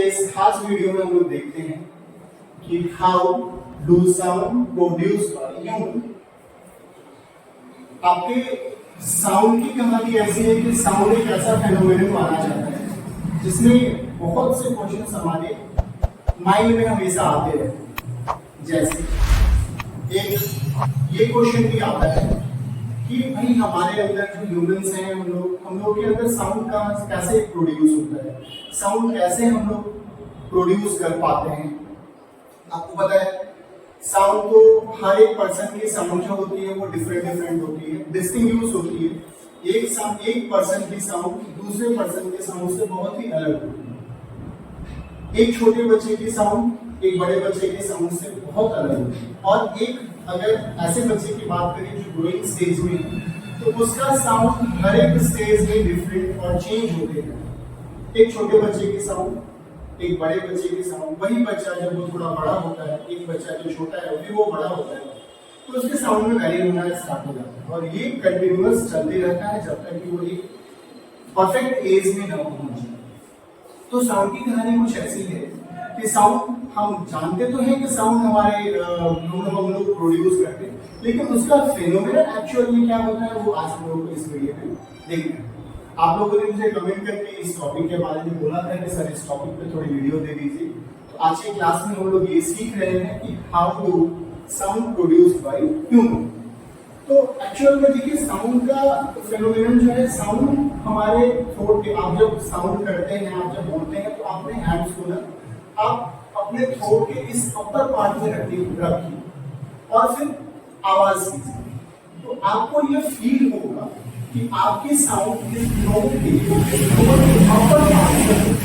इस खास वीडियो में हम लोग देखते हैं कि how do sound produce by human. आपके साउंड की कहानी ऐसी है कि साउंड एक ऐसा फेनोमेनन माना जाता है जिसमें बहुत से क्वेश्चन हमारे माइंड में हमेशा आते रहते। जैसे एक ये क्वेश्चन भी आता है कि भाई हमारे अंदर जो ह्यूमंस हैं हम लोग के अंदर साउंड का कैसे प्रोड्यूस होता है, साउंड कैसे हम लोग प्रोड्यूस कर पाते हैं। आपको पता है साउंड तो हर एक पर्सन की साउंड जो होती है वो डिफरेंट होती है, डिस्टिंग्विश होती है। एक पर्सन की साउंड दूसरे पर्सन के साउंड से बहुत ही अलग होती है। एक छोटे बच्चे की साउंड एक बड़े बच्चे के साउंड से बहुत अलग होती है। और एक अगर ऐसे बच्चे की बात करें जो ग्रोइंग स्टेज में है तो उसका साउंड हर एक स्टेज में डिफरेंट और चेंज होते हैं। एक छोटे बच्चे की साउंड एक बड़े बच्चे की साउंड, वही बच्चा जब वो थोड़ा बड़ा होता है, एक बच्चा जो छोटा है फिर वो बड़ा होता है तो उसके साउंड में वेरी होना स्टार्ट हो जाता है। और ये कंटिन्यूअस चलते रहता है जब तक कि वो एक परफेक्ट एज में न पहुंच जाए। तो साउंड की कहानी कुछ ऐसी है कि साउंड हम जानते तो हैं कि साउंड हमारे हम लोग प्रोड्यूस करते हैं, लेकिन उसका फेनोमेनन एक्चुअल में क्या होता है वो आज हम लोग इस वीडियो में देखते हैं। आप लोगों ने मुझे कमेंट करके इस टॉपिक के बारे में बोला था कि सर इस टॉपिक पे थोड़ी वीडियो दे दीजिए। तो आज की क्लास में हम लोग ये सीख रहे हैं कि how to sound produced by human. तो एक्चुअल में देखिए साउंड का फेनोमेनन जो है, साउंड हमारे थ्रोट के, आप जब साउंड करते हैं, आप जब बोलते हैं तो अपने हैंड्स को ना आप अपने थ्रोट के इस अपर पार्ट में रखिए और फिर आवाज कीजिए। तो आपको ये फील होगा कि आपकी साउंड इस नोट के अपर पार्ट में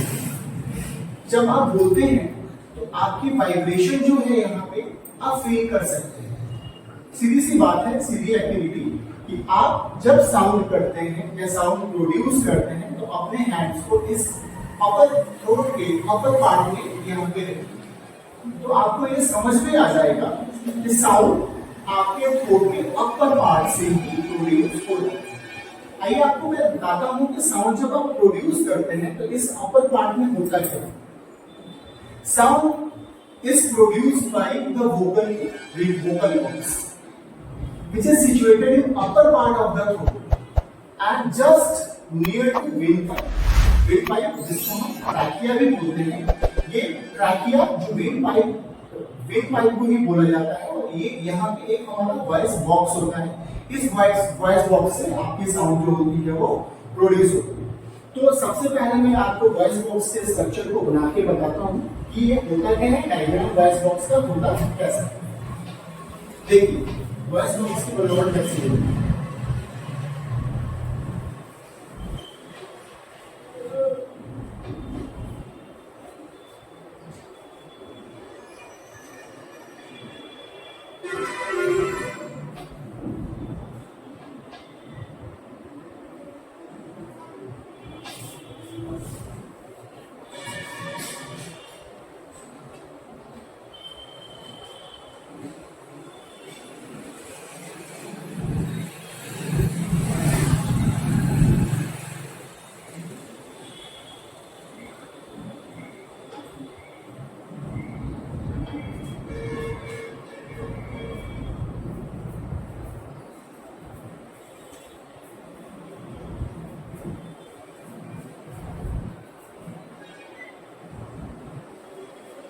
जब आप बोलते हैं तो आपकी वाइब्रेशन जो है यहाँ पे आप फील कर सकते हैं। सीधी सी बात है, सीधी एक्टिविटी कि आप जब साउंड करते हैं या साउंड प्रोड्यूस करते हैं तो अपने हैंड्स को इस अपर थ्रोट के अपर पार्ट में यहाँ पे रखें। तो आपको ये समझ में आ जाएगा कि साउंड आपके थ्रोट के अपर पार्ट से ही प्रोड्यूस हो रहा है। आइए आपको मैं बताता हूं कि साउंड जब आप प्रोड्यूस करते हैं तो इस अपर पार्ट में होता क्या है। Sound is produced by the vocal box which is situated in upper part of the throat and just near to windpipe. Windpipe जिसको हम ट्रैकिया भी बोलते हैं, ये ट्रैकिया जो windpipe को ही बोला जाता है। और ये यहाँ पे एक हमारा वॉइस बॉक्स होता है। इस वॉइस बॉक्स से आपकी साउंड जो होती है वो प्रोड्यूस होती है। तो सबसे पहले मैं आपको वॉइस बॉक्स के स्ट्रक्चर को बना के बताता हूँ कि ये होता क्या है, डायग्राम वॉइस बॉक्स का होता कैसा है। देखिए वॉइस बॉक्स की बनावट कैसी है।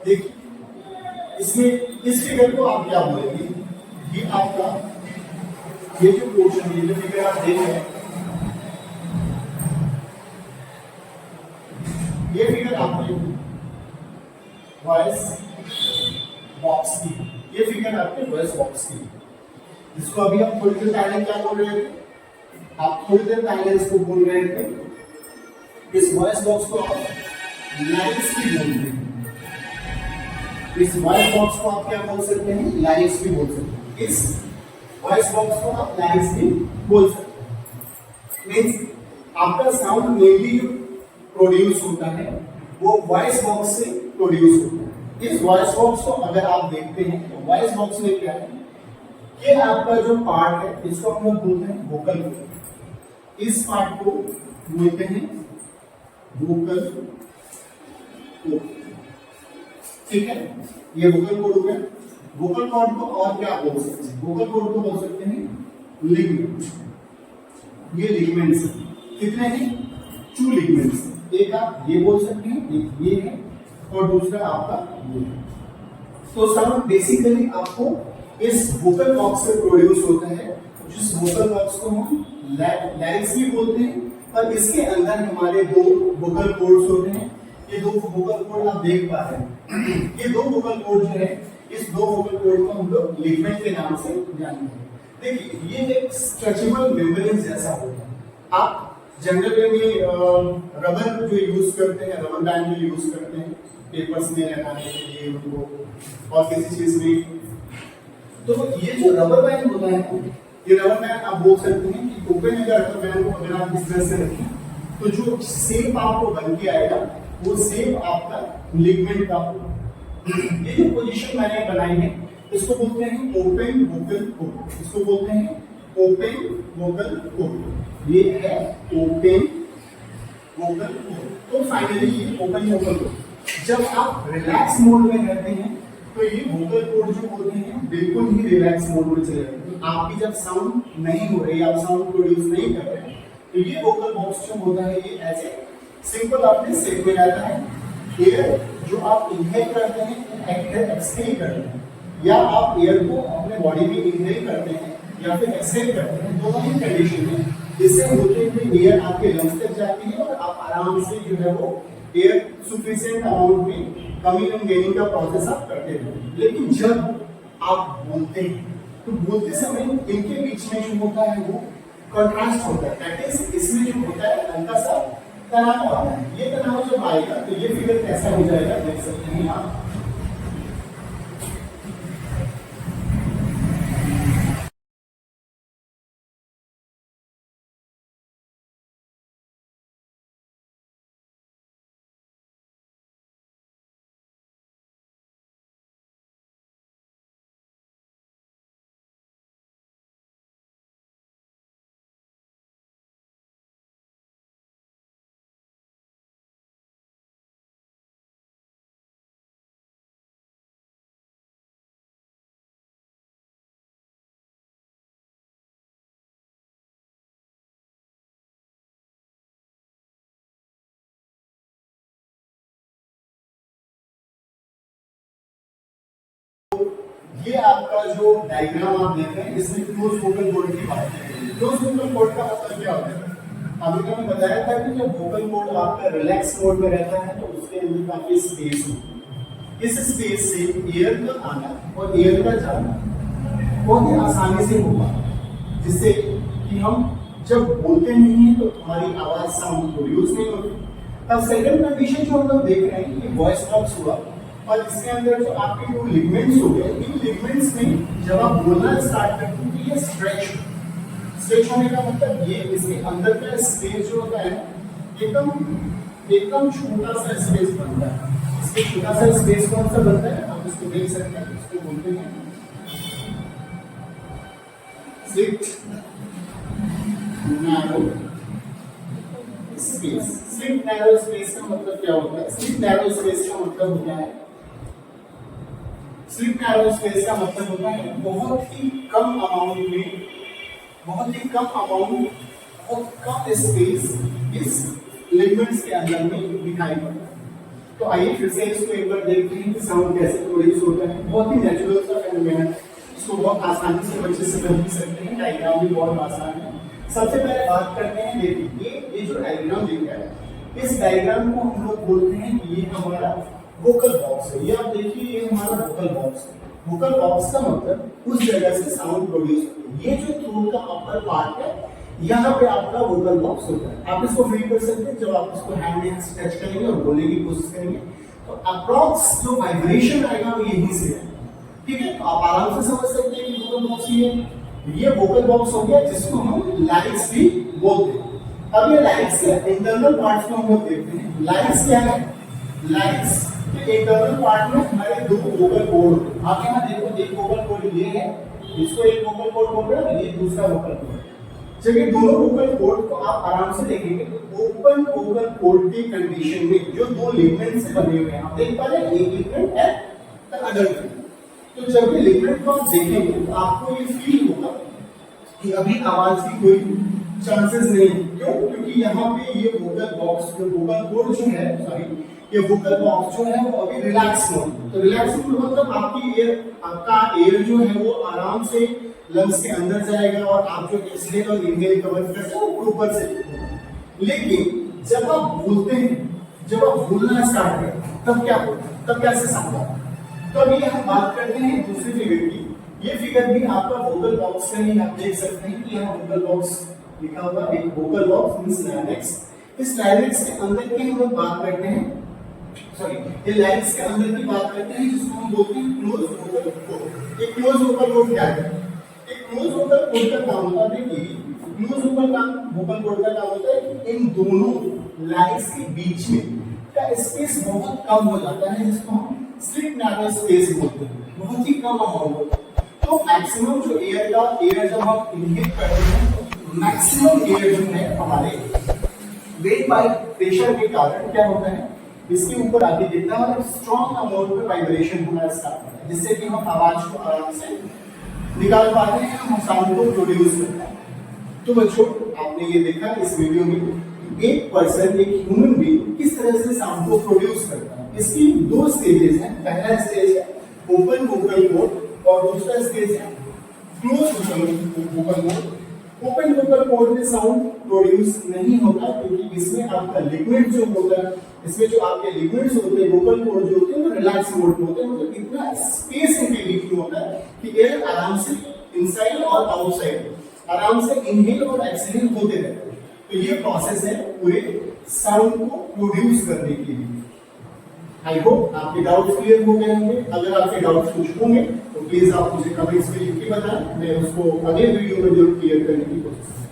देखिए इसमें इस फिगर को आप क्या बोलेंगे, ये आपका ये जो पोर्शन, ये जो फिगर आप देख रहे हैं, ये फिगर आपकी वॉइस बॉक्स की, ये फिगर आपके वॉइस बॉक्स की, जिसको अभी हम थोड़ी देर पहले क्या बोल रहे थे, आप थोड़ी देर पहले इसको बोल रहे थे। इस वॉइस बॉक्स को आप लाइन्स भी बोलते हैं। इस वॉइस बॉक्स को आप क्या बोल सकते हैं, लाइन्स भी बोल सकते हैं। इस वॉइस बॉक्स को आप लाइन्स भी बोल सकते हैं। मीन्स आपका साउंड मेनली जो प्रोड्यूस होता है वो वॉइस बॉक्स से प्रोड्यूस होता है। इस वॉइस बॉक्स को अगर आप देखते हैं तो वॉइस बॉक्स में क्या है, ये आपका जो पार्ट है इसको हम लोग बोलते हैं वोकल कोड। इस पार्ट को बोलते हैं वोकल कोड। ठीक है, ये वोकल कॉर्ड हो गया। वोकल कॉर्ड को और क्या बोल सकते हैं? वोकल कॉर्ड को बोल सकते हैं लिगमेंट। ये लिगमेंट्स कितने हैं? 2 लिगमेंट्स। एक आप ये बोल सकते हैं, एक ये है और दूसरा आपका ये है। तो साउंड बेसिकली आपको इस वोकल बॉक्स से प्रोड्यूस होता है, जिस वोकल बॉक्स को हम लैरिक्स भी बोलते हैं। और इसके अंदर हमारे 2 वोकल कॉर्ड्स होते हैं। ये 2 वोकल कॉर्ड आप देख पा रहे हैं। ये 2 वोकल कॉर्ड जो है, इस 2 वोकल कॉर्ड को हम लोग लिगमेंट के नाम से जानते हैं। देखिए, ये एक स्ट्रेचेबल मेम्ब्रेन जैसा होता है। आप जनरल में रबर जो यूज करते हैं, रबर बैंड जो यूज करते हैं पेपर्स में लगाने के लिए उनको और किसी चीज में, तो ये जो रबर बैंड होता है, ये रबर बैंड आप बोल सकते हैं कि ओपन अगर रबर बैंड को अगर आप इस तरह से रखें तो जो शेप आपको बन के आएगा वो शेप आपका लिगमेंट का होगा। ये जो पोजीशन मैंने बनाई है इसको बोलते हैं ओपन वोकल कॉर्ड। इसको बोलते हैं ओपन वोकल कॉर्ड। ये है ओपन वोकल कॉर्ड। तो फाइनली ये ओपन वोकल कॉर्ड। जब आप रिलैक्स मोड में रहते हैं तो ये वोकल कॉर्ड जो होते हैं बिल्कुल ही रिलैक्स मोड में चले जाते हैं। आपकी जब साउंड नहीं हो रही, आप साउंड प्रोड्यूस नहीं कर रहे, तो ये वोकल बॉक्स जो होता है ये ऐसे सिंपल अपने शेप में रहता है। एयर जो आप इनहेल करते हैं, एक्सहेल करते हैं, या आप एयर को अपने बॉडी में इनहेल करते हैं या फिर एक्सहेल करते हैं, दोनों ही कंडीशन में इससे होते हुए एयर आपके लंग्स तक जाती है और आप आराम से जो है वो एयर सफिशिएंट अमाउंट में कमिंग एंड गेनिंग का प्रोसेस आप करते हैं। लेकिन जब आप बोलते हैं तो बोलते समय इनके बीच में जो होता है वो कंट्रास्ट होता है। दैट इज इसमें जो होता है हल्का सा तनाव आता है। ये तनाव जब आएगा तो ये फिगर कैसा हो जाएगा देख सकते हैं आप। ये आपका जो डायग्राम आप देख रहे हैं इसमें क्लोज वोकल कॉर्ड की बात है। क्लोज वोकल कॉर्ड का मतलब क्या होता है? अभी मैंने बताया था कि जब वोकल कॉर्ड आपका रिलैक्स मोड में रहता है तो उसके अंदर काफी स्पेस होती है। इस स्पेस से एयर का आना और एयर का जाना बहुत ही आसानी से होगा, जिससे कि हम जब बोलते नहीं है तो हमारी आवाज साउंड प्रोड्यूस नहीं होती। अब सेकंड कंडीशन जो हम लोग देख रहे हैं ये वॉइस बॉक्स हुआ और इसके अंदर जो आपके 2 लिगमेंट्स हो गए, इन लिगमेंट्स में जब आप बोलना स्टार्ट करते हैं तो ये स्ट्रेच होने का मतलब ये इसके अंदर का स्पेस जो होता है एकदम छोटा सा स्पेस बनता है। इसके छोटा सा स्पेस कौन सा बनता है आप इसको देख सकते हैं। इसको बोलते हैं slit narrow space. Slit narrow space का मतलब क्या होता है? स्लिट नैरो स्पेस का मतलब होता है स्लिट नैरो स्पेस का मतलब होता है बहुत ही कम स्पेस इस लिगमेंट्स के अंदर में दिखाई पड़ता है। तो आइए फिर से इसको एक बार देखते हैं कि साउंड कैसे प्रोड्यूस होता है। बहुत ही नेचुरल सा फेनोमेना है, इसको बहुत आसानी से बच्चे से समझ सकते हैं। डायग्राम भी बहुत आसान है। सबसे पहले बात करते हैं, देखिए ये जो डायग्राम दिख रहा है, इस डायग्राम को हम लोग बोलते हैं कि ये हमारा वोकल बॉक्स है। ये आप देखिए ये हमारा वोकल बॉक्स है। वोकल बॉक्स का मतलब उस जगह से साउंड प्रोड्यूस होता है। ये जो थ्रोट का अपर पार्ट है यहाँ पे आपका वोकल बॉक्स होता है। आप इसको फील कर सकते हैं जब आप इसको हैंड में टच करेंगे और बोलने की कोशिश करेंगे तो अप्रॉक्स जो वाइब्रेशन आएगा वो यहीं से है। ठीक है, तो आप आराम से समझ सकते हैं कि वोकल बॉक्स ये वोकल बॉक्स हो गया जिसको हम लैरिक्स भी बोलते हैं। अब ये लैरिक्स के इंटरनल पार्ट्स को हम लोग देखते हैं। लैरिक्स क्या है? लैरिक्स के इंटरनल पार्ट में हमारे 2 वोकल कॉर्ड। आप यहाँ देखो एक वोकल कॉर्ड ये है, इसको एक वोकल कॉर्ड बोल रहे हैं, ये दूसरा वोकल कॉर्ड। जब ये दोनों वोकल कॉर्ड को आप आराम से देखेंगे तो ओपन वोकल कॉर्ड की कंडीशन में जो दो लिगमेंट से बने हुए हैं आप देख पा रहे हैं, एक लिगमेंट है द अदर लिगमेंट। तो जब ये लिगमेंट को आप देखेंगे तो आपको ये फील होगा कि अभी आवाज की कोई चांसेस नहीं। क्यों? क्योंकि यहाँ पे ये वोकल बॉक्स जो वोकल कॉर्ड जो है, सॉरी ये वोकल बॉक्स जो है वो अभी रिलैक्स मोड। तो रिलैक्स मोड मतलब आपका एयर जो है वो आराम से लंग्स के अंदर जाएगा और आप जो एक्सहेल और इनहेल कवर करते हैं वो ऊपर से। लेकिन जब आप बोलते हैं, जब आप बोलना स्टार्ट करें तब क्या होता है, तब कैसे साउंड आता है? तो अभी हम बात करते हैं दूसरी फिगर की। ये फिगर भी आपका वोकल बॉक्स का ही आप देख सकते हैं कि यहाँ वोकल बॉक्स लिखा हुआ है, एक वोकल बॉक्स मींस लैरिंक्स। इस लैरिंक्स के अंदर की हम लोग बात करते हैं, सॉरी ये लैरिंक्स के अंदर की बात करते हैं जिसको हम बोलते हैं क्लोज वोकल कॉर्ड। ये क्लोज वोकल कॉर्ड क्या है? एक क्लोज वोकल कॉर्ड का काम होता है कि क्लोज वोकल कॉर्ड का काम होता है कि इन दोनों लैरिंक्स के बीच में का स्पेस बहुत कम हो जाता है, जिसको हम स्लिट नैरो स्पेस बोलते हैं, बहुत ही कम अमाउंट होता है। तो मैक्सिमम जो एयर जब हम इनहेल करते हैं, मैक्सिमम एयर जो है हमारे वेट बाय प्रेशर के कारण क्या होता है, इसके ऊपर आके गिरता है और स्ट्रॉन्ग अमाउंट में वाइब्रेशन होना स्टार्ट होता है, जिससे कि हम आवाज को आराम से निकाल पाते हैं, हम साउंड को प्रोड्यूस करते हैं। तो बच्चों आपने ये देखा इस वीडियो में एक पर्सन, एक ह्यूमन बीइंग किस तरह से साउंड को प्रोड्यूस करता है। इसकी दो स्टेजेस हैं। पहला स्टेज है ओपन वोकल कॉर्ड और दूसरा स्टेज है close vocal cord. Open vocal cord में साउंड प्रोड्यूस नहीं होता क्योंकि इसमें आपका लिक्विड जो होता है, इसमें जो आपके लिक्विड्स होते हैं, वोकल कॉर्ड जो होते हैं वो रिलैक्स मोड में होते हैं, मतलब इतना स्पेस इनके बीच में होता है कि एयर आराम से इनसाइड और आउटसाइड आराम से इनहेल और एक्सहेल होते रहते हैं। तो ये प्रोसेस है पूरे साउंड को प्रोड्यूस करने के लिए। आई होप आपके डाउट्स क्लियर हो गए होंगे। अगर आपके डाउट्स कुछ होंगे तो प्लीज आप मुझे कमेंट्स में लिख के बताएं, मैं उसको अगले वीडियो में जरूर क्लियर करने की कोशिश करूंगा।